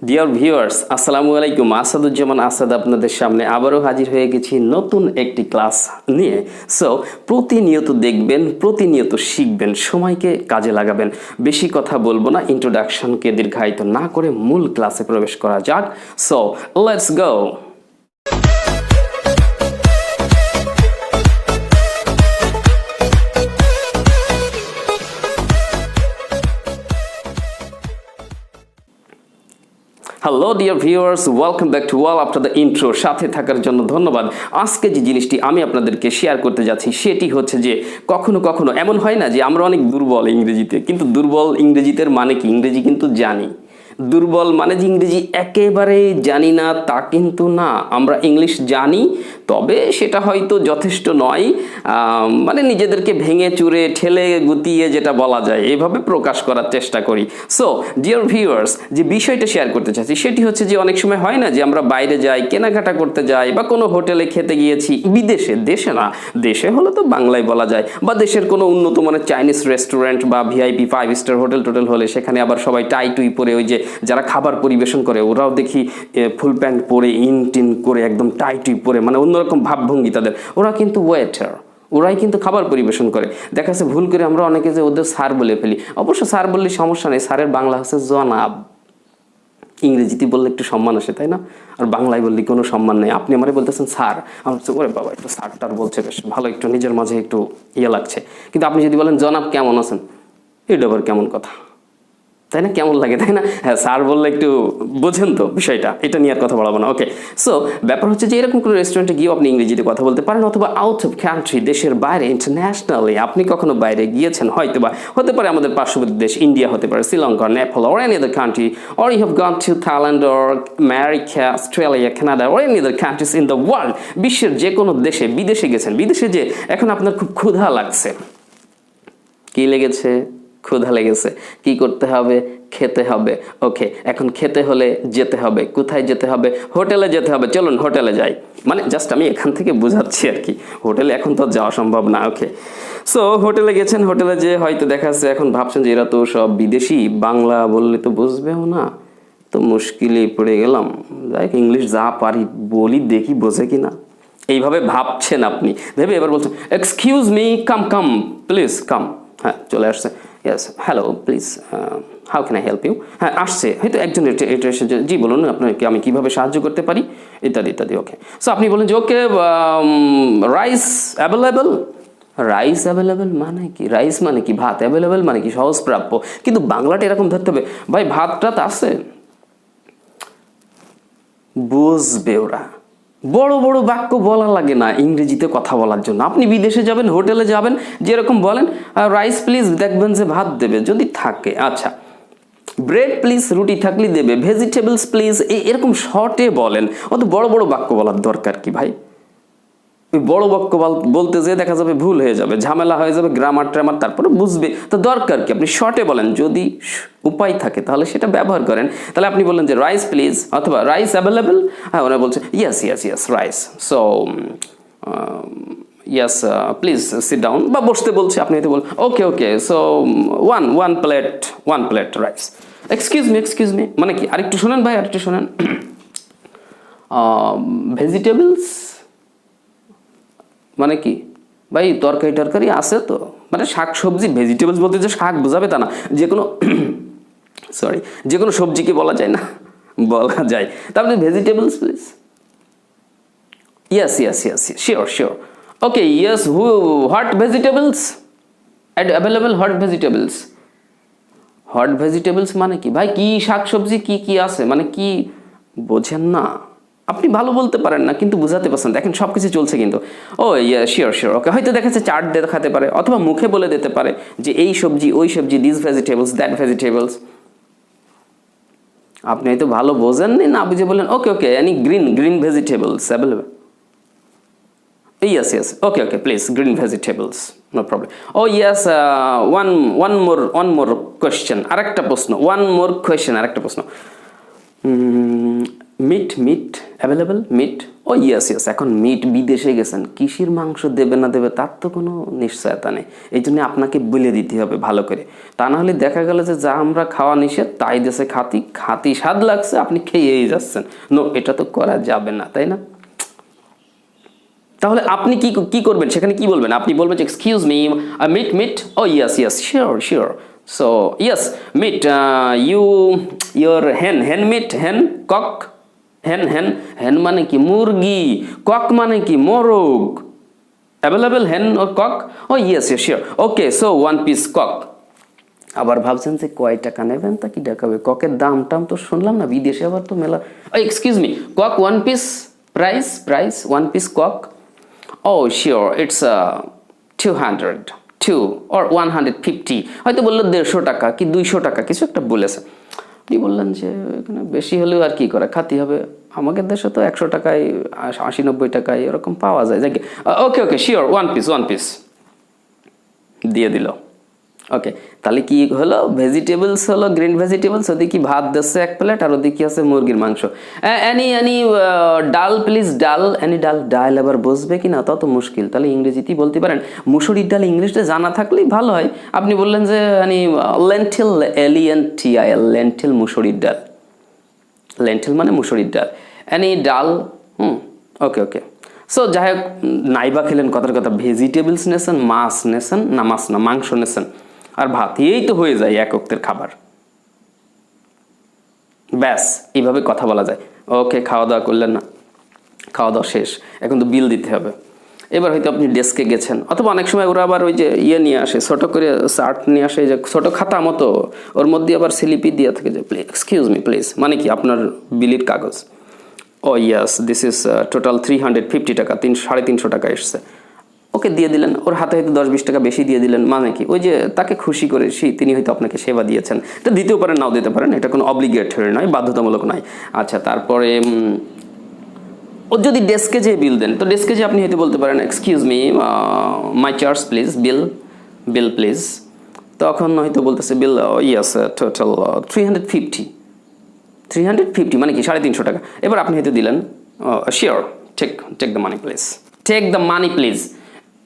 Dear viewers, আসসালামু আলাইকুম। আসাদুজ্জামান আসাদ আপনাদের সামনে আবারও হাজির হয়ে গেছি নতুন একটি ক্লাস নিয়ে। সো প্রতিনিয়ত দেখবেন, প্রতিনিয়ত শিখবেন, সময়কে কাজে লাগাবেন। বেশি কথা বলবো না, ইন্ট্রোডাকশনকে দীর্ঘায়িত না করে মূল ক্লাসে প্রবেশ করা যাক। So let's go. Hello dear viewers, welcome back to all after the intro. সাথে থাকার জন্য ধন্যবাদ। আজকে যে জিনিসটি আমি আপনাদেরকে শেয়ার করতে যাচ্ছি সেটি হচ্ছে যে কখনো কখনো এমন হয় না যে আমরা অনেক দুর্বল ইংরেজিতে, কিন্তু দুর্বল ইংরেজিতে মানে কি? ইংরেজি কিন্তু জানি। দুর্বল মানে যে ইংরেজি একেবারে জানি না তা কিন্তু না। আমরা ইংলিশ জানি, তবে সেটা হয়তো যথেষ্ট নয়। মানে নিজেদেরকে ভেঙে চুরে ঠেলে গুতিয়ে যেটা বলা যায় এভাবে প্রকাশ করার চেষ্টা করি। সো ডিয়ার ভিউয়ার্স, যে বিষয়টা শেয়ার করতে চাচ্ছি সেটি হচ্ছে যে অনেক সময় হয় না যে আমরা বাইরে যাই, কেনাকাটা করতে যাই, বা কোনো হোটেলে খেতে গিয়েছি, বিদেশে, দেশে না, দেশে হলে তো বাংলায় বলা যায়, বা দেশের কোনো উন্নত মানের চাইনিজ রেস্টুরেন্ট বা ভিআইপি 5 স্টার হোটেল টোটেল হলে সেখানে আবার সবাই টাই টুই পরে, ওই যে যারা খাবার পরিবেশন করে ওরাও দেখি ফুল প্যান্ট পরে, ইন টিন করে, একদম টাই টুই পরে, মানে অন্যরকম ভাবভঙ্গি তাদের। ওরা কিন্তু ওয়েটার, ওরাই কিন্তু খাবার পরিবেশন করে। দেখা যাচ্ছে ভুল করে আমরা অনেকে যে ওদের স্যার বলে ফেলি। অবশ্য স্যার বললে সমস্যা নেই, স্যারের বাংলা হচ্ছে জনাব। ইংরেজিতে বললে একটু সম্মান আসে, তাই না? আর বাংলায় বললে কোনো সম্মান নেই। আপনি আমারে বলতেছেন স্যার, আমার হচ্ছে ওরে বাবা, একটু স্যার টার বলছে, বেশ ভালো, একটু নিজের মাঝে একটু ইয়ে লাগছে। কিন্তু আপনি যদি বলেন জনাব কেমন আছেন, এটা আবার কেমন কথা, তাই না? কেমন লাগে, তাই না? হ্যাঁ, স্যার বললে একটু বোঝেন তো বিষয়টা, এটা নিয়ে আর কথা বলাবো না। ওকে, সো ব্যাপার হচ্ছে যে এরকম কোনো রেস্টুরেন্টে গিয়েও আপনি ইংরেজিতে কথা বলতে পারেন, অথবা আউট অফ কান্ট্রি, দেশের বাইরে, ইন্টারন্যাশনালি আপনি কখনো বাইরে গিয়েছেন হয়তো, বা হতে পারে আমাদের পার্শ্ববর্তী দেশ ইন্ডিয়া, হতে পারে Sri Lanka, Nepal, or any other country, or you have gone to Thailand, or America, Australia, Canada, or any other countries in the world. বিশ্বের যে কোনো দেশে, বিদেশে গেছেন, বিদেশে যে এখন আপনার খুব ক্ষুধা লাগছে। কি লেগেছে? ক্ষুধা লেগেছে। কি করতে হবে? খেতে হবে। ওকে, এখন খেতে হলে যেতে হবে। কোথায় যেতে হবে? হোটেলে যেতে হবে। চলুন হোটেলে যাই। মানে জাস্ট আমি এখান থেকে বোঝাচ্ছি আর কি, হোটেলে এখন তো যাওয়া সম্ভব না। ওকে, সো হোটেলে গেছেন, হোটেলে যে হয়তো দেখা যাচ্ছে এখন ভাবছেন যে এরা তো সব বিদেশি, বাংলা বললে তো বুঝবেও না, তো মুশকিলেই পড়ে গেলাম। যাই ইংলিশ যা পারি বলি, দেখি বোঝে কি না, এইভাবে ভাবছেন আপনি। ভেবে এবার বলছেন excuse me, come come please come. হ্যাঁ, চলে আসছে। Yes, hello please, how can I help you? হ্যাঁ, আসছে হয়তো একজন এটা এসেছে। জি বলুন, আপনাকে আমি কিভাবে সাহায্য করতে পারি, ইত্যাদি ইত্যাদি। ওকে, সো আপনি বলেন যে ওকে, রাইস অ্যাভেলেবেল। রাইস অ্যাভেলেবেল মানে কি? রাইস মানে কি? ভাত। অ্যাভেলেবেল মানে কি? সহজ প্রাপ্য। কিন্তু বাংলাটা এরকম ধরতে হবে, ভাই ভাত টাত আছে, বুঝবে ওরা। বড় বড় বাক্য বলা লাগে না ইংরেজিতে কথা বলার জন্য। আপনি বিদেশে যাবেন, হোটেলে যাবেন, যেরকম বলেন রাইস প্লিজ, দেখবেন যে ভাত দেবে যদি থাকে। আচ্ছা, ব্রেড প্লিজ, রুটি থাকলে দেবে। ভেজিটেবলস প্লিজ, এরকম শর্টে বলেন। অত বড় বড় বাক্য বলার দরকার কি ভাই? ওই বড় বাক্য বলতে যেয়ে দেখা যাবে ভুল হয়ে যাবে, ঝামেলা হয়ে যাবে, গ্রামার ট্রামার, তারপরে বুঝবে তো। দরকার কি? আপনি শর্টে বলেন, যদি উপায় থাকে তাহলে সেটা ব্যবহার করেন। তাহলে আপনি বললেন যে রাইস প্লিজ, অথবা রাইস অ্যাভেলেবেল। হ্যাঁ, ওরা বলছে yes yes yes rice, so yes please sit down, বা বসতে বলছে, আপনি হয়তো বলুন okay okay, so one plate rice. Excuse me মানে কি? আরেকটু শোনেন ভাই, আরেকটু শোনেন। ভেজিটেবলস মানে কি ভাই? তরকারি টরকারি আছে তো, মানে শাক সবজি। ভেজিটেবলস বলতে যে শাক বোঝাবে তা না, যে কোনো সরি, যে কোনো সবজিকে বলা যায় না? বলা যায়। তারপরে vegetables please. Yes yes yes sure okay, yes what vegetables available? Hot vegetables মানে কি ভাই? কি শাক সবজি কি কি আছে, মানে কি বোঝেন না? আপনি ভালো বলতে পারেন না কিন্তু বুঝাতে পারছেন। দেখেন সব কিছু চলছে কিন্তু। ও ইয়া শিওর ওকে, হয়তো দেখাচ্ছে চার্ট দেখাতে পারে, অথবা মুখে বলে দিতে পারে যে এই সবজি, ওই সবজি, দিস ভেজিটেবলস, দ্যাট ভেজিটেবলস। আপনি হয়তো ভালো বোঝেননি, না বুঝে বললেন okay okay, any green vegetables available. Yes okay please, green vegetables, no problem. Oh yes, one more question, আরেকটা প্রশ্ন। আরেকটা প্রশ্ন। Meat available? Meat oh yes yes, এখন মিট বিদেশে গেছেন, কিসের মাংস দেবে না দেবে তার তো কোনো নিশ্চয়তা নেই। এই জন্য আপনাকে বলে দিতে হবে ভালো করে, তা না হলে দেখা গেল যে যা আমরা খাওয়া নিষেধ তাই দেশে খাতি খাতি স্বাদ লাগছে, আপনি খেয়েই যাচ্ছেন। নো, এটা তো করা যাবে না, তাই না? তাহলে আপনি কি কি করবেন সেখানে, কি বলবেন? আপনি বলবেন যে excuse me, meet meet, oh yes yes, sure sure, so yes meet, your hen, hen meet, হেন কক, হেন হেন, হেন মানে কি মুরগি, কক মানে কি মোরগ, available hen or cock, oh yes yes sure, okay so 1 piece cock. আবার ভাবছেন যে কয় টাকা নেবেন তা কি দেখাবে, ককের দাম টাম তো শুনলাম না, বিদেশে আবার তো মেলা। Excuse me, coke 1 piece, price price 1 piece coke, oh sure it's 200, 2 or 150, হয়তো বললো 150 টাকা কি 200 টাকা কিছু একটা বলেছে। আপনি বললেন যে এখানে বেশি হলেও আর কি করে, খাতি হবে, আমাদের দেশে তো 100 টাকায় 80-90 টাকায় এরকম পাওয়া যায়। যাকে ওকে ওকে শিওর 1 পিস, 1 পিস দিয়ে দিল। ওকে, তাহলে কি হলো, ভেজিটেবলস হলো, গ্রিন ভেজিটেবলস, ওদিকে ভাত দিচ্ছে 1 প্লেট আর ওদিকে আছে মুরগির মাংস। এনি ডাল প্লিজ, ডাল, এনি ডাল, ডাল আবার বসবে কি না তত মুশকিল, তাহলে ইংরেজিতেই বলতে পারেন। মুসুরির ডাল ইংলিশটা জানা থাকলেই ভালো হয়। আপনি বললেন যে লেন্টিল, LENTIL, লেন্টিল মুসুরির ডাল, লেন্টিল মানে মুসুরির ডাল, এনি ডাল, ওকে ওকে। সো যাই হোক, নাইবা খেলেন, কথার কথা, ভেজিটেবলস নেছেন, মাছ নেছেন না, মাছ না মাংস নেছেন আর ভাত, এই তো হয়ে যায় এক অক্তের খাবার। ব্যাস, এইভাবে কথা বলা যায়। ওকে, খাওয়া দাওয়া করলেন না, খাওয়া দাওয়া শেষ, এখন তো বিল দিতে হবে। এবার হয়তো আপনি ডেস্কে গেছেন, অথবা অনেক সময় ওরা আবার ওই যে ইয়ে নিয়ে আসে, ছোটো করে চার্ট নিয়ে আসে, যে ছোটো খাতা মতো, ওর মধ্যে আবার স্লিপি দিয়ে থাকে যে প্লিজ এক্সকিউজ মি প্লিজ, মানে কি আপনার বিলির কাগজ। ও ইয়াস, দিস ইজ টোটাল 350 টাকা, 350 টাকা এসছে। ওকে দিয়ে দিলেন, ওর হাতে হয়তো 10-20 টাকা বেশি দিয়ে দিলেন, মানে কি ওই যে তাকে খুশি করে তিনি হয়তো আপনাকে সেবা দিয়েছেন। এটা দিতেও পারেন, নাও দিতে পারেন, এটা কোনো অব্লিগেটরি নয়, বাধ্যতামূলক নয়। আচ্ছা, তারপরে ও যদি ডেস্কে যেয়ে বিল দেন, তো ডেস্কে যে আপনি হয়তো বলতে পারেন excuse me my charge please, bill bill please. তখন হয়তো বলতেছে বিল ইয়াস টোটাল 350 মানে কি 350 টাকা। এবার আপনি হয়তো দিলেন sure, take the money please, take the money please.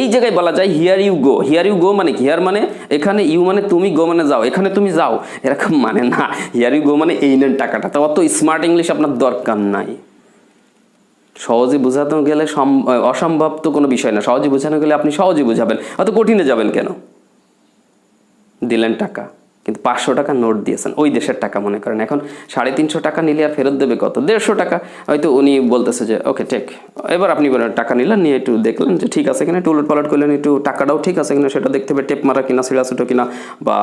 এই জায়গায় বলা যায় here you go, here you go মানে কি, হিয়ার মানে এখানে, ইউ মানে তুমি, গো মানে যাও, এখানে তুমি যাও, এরকম মানে না। হিয়ার ইউ গো মানে এই নেন টাকাটা। তো অত স্মার্ট ইংলিশ আপনার দরকার নাই। সহজে বোঝাতে গেলে অসম্ভব তো কোনো বিষয় না, সহজে বোঝানো গেলে আপনি সহজে বোঝাবেন, অত কঠিনে যাবেন কেন? দিলেন টাকা, কিন্তু 500 টাকা নোট দিয়েছেন, ওই দেশের টাকা মনে করেন। এখন 350 টাকা নিলে আর ফেরত দেবে কত, 150 টাকা। হয়তো উনি বলতেছে যে ওকে টেক। এবার আপনি টাকা নিলেন, নিয়ে একটু দেখলেন যে ঠিক আছে কিনা, একটু উলট পালট করলেন, একটু টাকাটাও ঠিক আছে কিনা সেটা দেখতে হবে, টেপ মারা কিনা, সিরা ছোটো কিনা, বা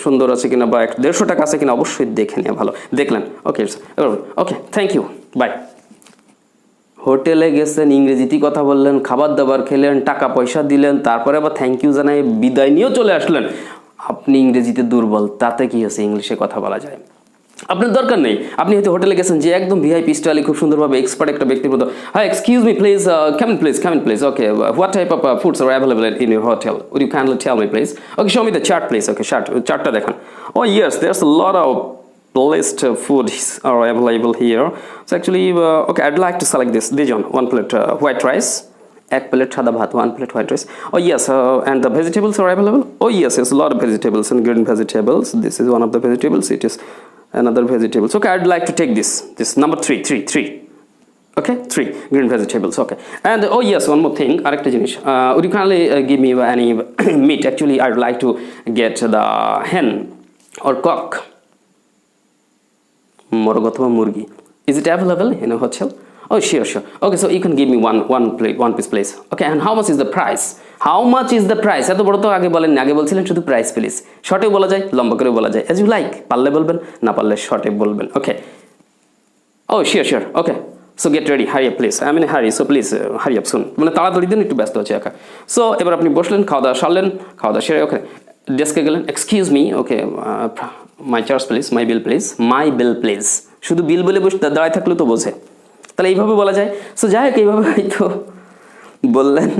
সুন্দর আছে কিনা, বা 150 টাকা আছে কিনা, অবশ্যই দেখে নেওয়া ভালো। দেখলেন, ওকে ওকে থ্যাংক ইউ, বাই। হোটেলে গেছেন, ইংরেজিতেই কথা বললেন, খাবার দাবার খেলেন, টাকা পয়সা দিলেন, তারপরে আবার থ্যাংক ইউ জানাই বিদায় নিয়েও চলে আসলেন। আপনি ইংরেজিতে দুর্বল, তাতে কি হচ্ছে, ইংলিশে কথা বলা যায়, আপনার দরকার নেই। আপনি হয়তো হোটেলে গেছেন, যে একদম ভিআইপি স্টাইলে খুব সুন্দরভাবে এক্সপার্ট একটা ব্যক্তির মতো, হ্যাঁ excuse me please, come in please, okay what type of foods are available in your hotel, would you kindly tell me please, okay show me the chart please, okay চার্টটা দেখান। Oh yes, there's a lot of list of foods are available here. So actually, okay, I'd like to select this Dijon, 1 plate white rice, 1 plate sada bhat, 1 plate white rice. Oh yes, and the vegetables are available. Oh yes, there's a lot of vegetables and green vegetables. This is one of the vegetables. It is another vegetables. Okay, I'd like to take this number 3. Okay, 3 green vegetables. Okay, and oh yes, one more thing. Arekta jinish. Would you kindly give me any meat? Actually, I'd like to get the hen or cock. Morog অথবা মুরগি, is it available in a hotel? Oh sure. Okay, so you can give me one piece please. Okay, and how much is the price? এত বড় তো আগে বলেন না, আগে বলছিলেন শুধু প্রাইস প্লিজ। শর্টে বলা যায়, লম্বা করে বলা যায়, as you like, পারলে বলবেন, না পারলে শর্টে বলবেন। ওকে, oh sure. Okay, so get ready, hurry up please, I'm in a hurry, so please hurry up soon, মানে তাড়াতাড়ি দিন, একটু ব্যস্ত আছে একা। সো এবার আপনি বসলেন, খাওয়া দাওয়া সারলেন, খাওয়া দাওয়া সেরে ওকে ডেস্কে গেলেন, excuse me, okay my charge please, my bill please. শুধু বিল বলে বসে দাঁড়ায় থাকলে তো বোঝে, তাহলে এইভাবে বলা যায়। সো যাই হোক, এইভাবে হয়তো বললেন,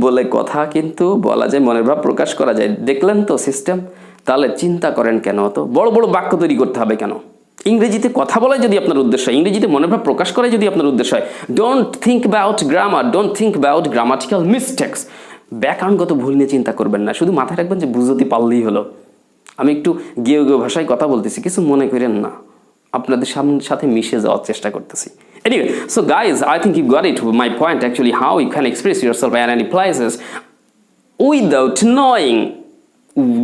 বলে কথা কিন্তু বলা যায়, মনের ভাব প্রকাশ করা যায়। দেখলেন তো সিস্টেম? তাহলে চিন্তা করেন কেন, তো বড় বড় বাক্য তৈরি করতে হবে কেন? ইংরেজিতে কথা বলাই যদি আপনার উদ্দেশ্য হয়, ইংরেজিতে মনোভাব প্রকাশ করাই যদি আপনার উদ্দেশ্য হয়, don't think about grammar, don't think about grammatical mistakes. ব্যাকরণগত ভুল নিয়ে চিন্তা করবেন না, শুধু মাথায় রাখবেন যে বুঝতে পারলেই হলো। আমি একটু গেও ভাষায় কথা বলতেছি, কিছু মনে করেন না, আপনাদের সাথে মিশে যাওয়ার চেষ্টা করতেছি। Anyway, so guys, I think you got it. My point actually, how you can express yourself at any places without knowing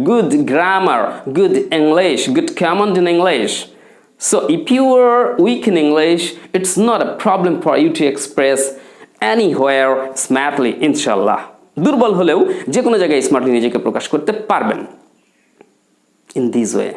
good grammar, good English, good command in English. So if you are weak in English, it's not a problem for you to express anywhere smartly, inshallah. দুর্বল হলেও যে কোনো জায়গায় smartly নিজেকে প্রকাশ করতে পারবেন in this way,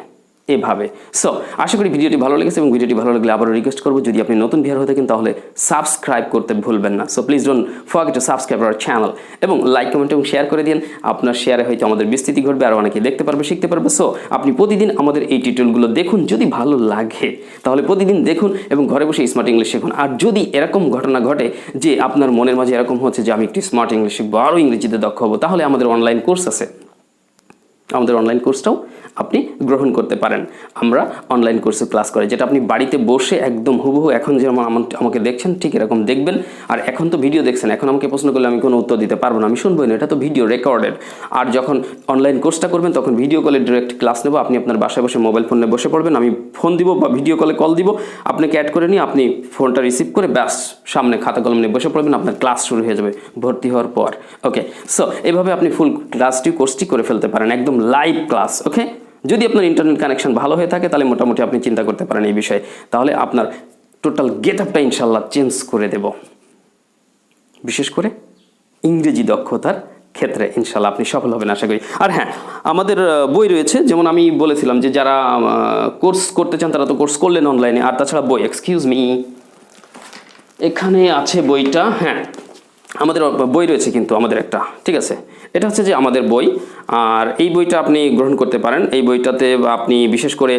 এভাবে। So আশা করি ভিডিওটি ভালো লেগেছে, এবং ভিডিওটি ভালো লাগলে আবারও রিকোয়েস্ট করবো, যদি আপনি নতুন ভিউয়ার হয়ে থাকেন তাহলে সাবস্ক্রাইব করতে ভুলবেন না। So please don't forget to subscribe our channel, এবং লাইক, কমেন্ট এবং শেয়ার করে দিন। আপনার শেয়ারে হয়তো আমাদের বিস্তৃতি ঘটবে, আর অনেকে দেখতে পারবে, শিখতে পারবে। সো আপনি প্রতিদিন আমাদের এই টিউটোরিয়ালগুলো দেখুন, যদি ভালো লাগে তাহলে প্রতিদিন দেখুন এবং ঘরে বসে স্মার্ট ইংলিশ শিখুন। আর যদি এরকম ঘটনা ঘটে যে আপনার মনের মাঝে এরকম হচ্ছে যে আমি একটু স্মার্ট ইংলিশ শিখবো, আরও ইংরেজিতে দক্ষ হবো, তাহলে আমাদের অনলাইন কোর্স আছে, আমাদের অনলাইন কোর্সটাও আপনি গ্রহণ করতে পারেন। আমরা অনলাইন কোর্সে ক্লাস করি, যেটা আপনি বাড়িতে বসে একদম হুবহু এখন যেমন আমাকে দেখছেন ঠিক এরকম দেখবেন। আর এখন তো ভিডিও দেখছেন, এখন আমাকে প্রশ্ন করলে আমি কোনো উত্তর দিতে পারবো না, আমি শুনবই না, এটা তো ভিডিও রেকর্ডেড। আর যখন অনলাইন কোর্সটা করবেন তখন ভিডিও কলে ডিরেক্ট ক্লাস নেব, আপনি আপনার বাসায় বসে মোবাইল ফোনে বসে পড়বেন, আমি ফোন দিব বা ভিডিও কলে কল দিব, আপনাকে অ্যাড করে নিয়ে আপনি ফোনটা রিসিভ করে ব্যাস সামনে খাতা কলম নিয়ে বসে পড়বেন, আপনার ক্লাস শুরু হয়ে যাবে ভর্তি হওয়ার পর। ওকে, সো এভাবে আপনি ফুল কোর্সটি করে ফেলতে পারেন, একদম লাইভ ক্লাস। ওকে, যদি আপনার ইন্টারনেট কানেকশন ভালো হয়ে থাকে তাহলে মোটামুটি আপনি চিন্তা করতে পারেন এই বিষয়ে, তাহলে আপনার টোটাল গেট আপটা ইনশাল্লাহ চেঞ্জ করে দেব, বিশেষ করে ইংরেজি দক্ষতার ক্ষেত্রে ইনশাল্লাহ আপনি সফল হবেন আশা করি। আর হ্যাঁ, আমাদের বই রয়েছে, যেমন আমি বলেছিলাম যে যারা কোর্স করতে চান তারা তো কোর্স করলেন অনলাইনে, আর তাছাড়া বই, এক্সকিউজ মি, এখানে আছে বইটা, হ্যাঁ আমাদের বই রয়েছে কিন্তু আমাদের একটা, ঠিক আছে, এটা হচ্ছে যে আমাদের বই, আর এই বইটা আপনি গ্রহণ করতে পারেন। এই বইটাতে আপনি বিশেষ করে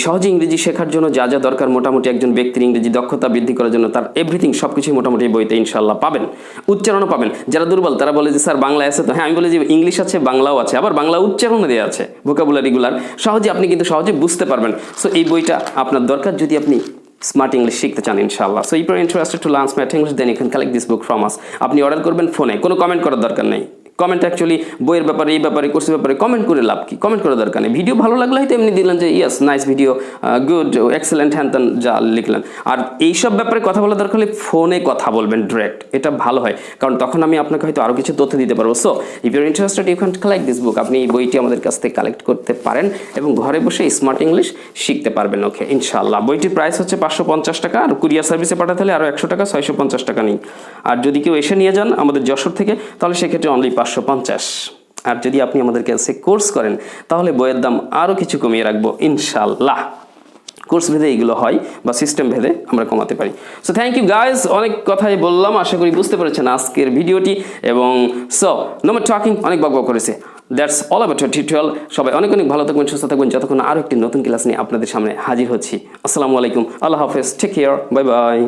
সহজে ইংরেজি শেখার জন্য যা যা দরকার, মোটামুটি একজন ব্যক্তির ইংরেজি দক্ষতা বৃদ্ধি করার জন্য তার এভরিথিং সব কিছুই মোটামুটি এই বইতে ইনশাল্লাহ পাবেন। উচ্চারণও পাবেন। যারা দুর্বল তারা বলে যে স্যার বাংলায় আছে, তো হ্যাঁ আমি বলি যে ইংলিশ আছে, বাংলাও আছে, আবার বাংলা উচ্চারণও দেওয়া আছে, ভোকাবুলারিগুলার সহজে আপনি কিন্তু সহজে বুঝতে পারবেন। সো এই বইটা আপনার দরকার যদি আপনি স্মার্ট ইংলিশ শিখতে চান ইনশাআল্লাহ। So if you are interested to learn smart English then you can collect this book from us. আপনি অর্ডার করবেন ফোনে, কোনো কমেন্ট করার দরকার নেই। কমেন্ট অ্যাকচুয়ালি বইয়ের ব্যাপারে, এই ব্যাপারে, কোর্সের ব্যাপারে কমেন্ট করে লাভ কি? কমেন্ট করার দরকার নেই। ভিডিও ভালো লাগলে হয়তো এমনি দিলেন যে yes nice video, good, excellent, হ্যান ত্যান যা লিখলেন। আর এইসব ব্যাপারে কথা বলার দরকার হলে ফোনে কথা বলবেন ডিরেক্ট, এটা ভালো হয়, কারণ তখন আমি আপনাকে হয়তো আরও কিছু তথ্য দিতে পারবো। So if you are interested you can collect this book. আপনি এই বইটি আমাদের কাছ থেকে কালেক্ট করতে পারেন এবং ঘরে বসে স্মার্ট ইংলিশ শিখতে পারবেন। ওকে, ইনশাআল্লাহ। বইটির প্রাইস হচ্ছে 550 টাকা, আর কুরিয়ার সার্ভিসে পাঠাতে হলে আরও 100 টাকা, 650 টাকা নিই। আর যদি কেউ এসে নিয়ে যান আমাদের যশোর থেকে, তাহলে সেক্ষেত্রে অনলি 550। আর যদি আপনি আমাদের কাছে কোর্স করেন তাহলে বইয়ের দাম আরও কিছু কমিয়ে রাখবো ইনশাআল্লাহ। কোর্স ভেদে এইগুলো হয় বা সিস্টেম ভেদে আমরা কমাতে পারি। সো থ্যাংক ইউ গাইজ, অনেক কথাই বললাম, আশা করি বুঝতে পেরেছেন আজকের ভিডিওটি। এবং সো নো মোর টকিং, অনেক বকবক করেছে। That's all about tutorial. সবাই অনেক অনেক ভালো থাকবেন, সুস্থ থাকবেন, যতক্ষণ আরও একটি নতুন ক্লাস নিয়ে আপনাদের সামনে হাজির হচ্ছি। আসসালামু আলাইকুম, আল্লাহ হাফেজ, টেক কেয়ার, বাই বাই।